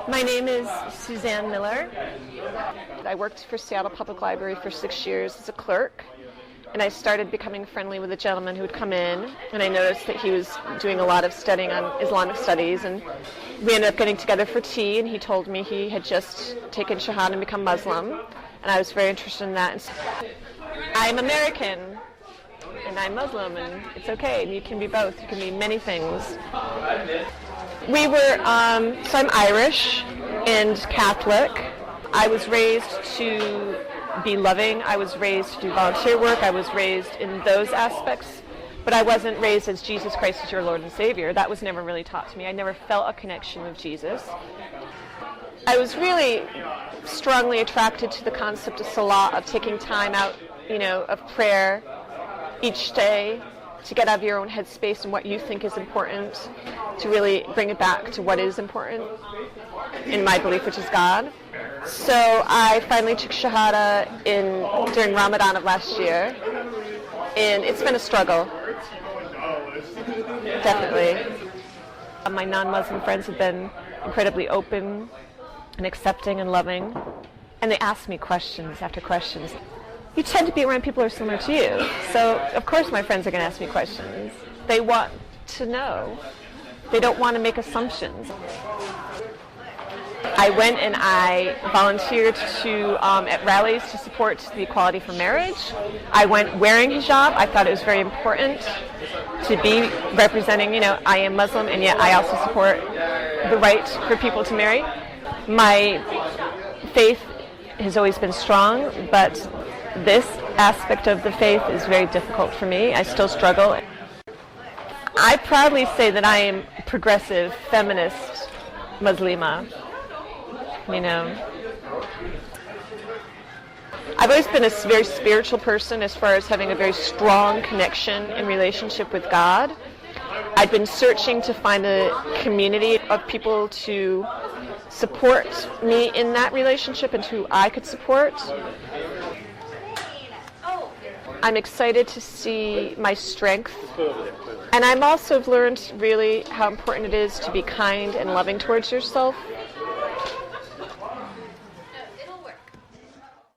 My name is Suzanne Miller. I worked for Seattle Public Library for 6 years as a clerk, and I started becoming friendly with a gentleman who would come in, and I noticed that he was doing a lot of studying on Islamic studies, and we ended up getting together for tea, and he told me he had just taken Shahada and become Muslim, and I was very interested in that. And I'm American, and I'm Muslim, and it's okay, and you can be both. You can be many things. We were, so I'm Irish and Catholic. I was raised to be loving. I was raised to do volunteer work. I was raised in those aspects, but I wasn't raised as Jesus Christ is your Lord and Savior. That was never really taught to me. I never felt a connection with Jesus. I was really strongly attracted to the concept of salah, of taking time out, of prayer each day to get out of your own headspace and what you think is important, to really bring it back to what is important in my belief, which is God. So I finally took Shahada during Ramadan of last year, and it's been a struggle, definitely. My non-Muslim friends have been incredibly open and accepting and loving, and they ask me questions after questions. You tend to be around people who are similar to you, so of course my friends are going to ask me questions. They want to know. They don't want to make assumptions. I went and I volunteered at rallies to support the equality for marriage. I went wearing hijab. I thought it was very important to be representing, I am Muslim, and yet I also support the right for people to marry. My faith has always been strong, but this aspect of the faith is very difficult for me. I still struggle. I proudly say that I am progressive, feminist, Muslima. I've always been a very spiritual person as far as having a very strong connection and relationship with God. I've been searching to find a community of people to support me in that relationship and who I could support. I'm excited to see my strength, and I'm also learned really how important it is to be kind and loving towards yourself.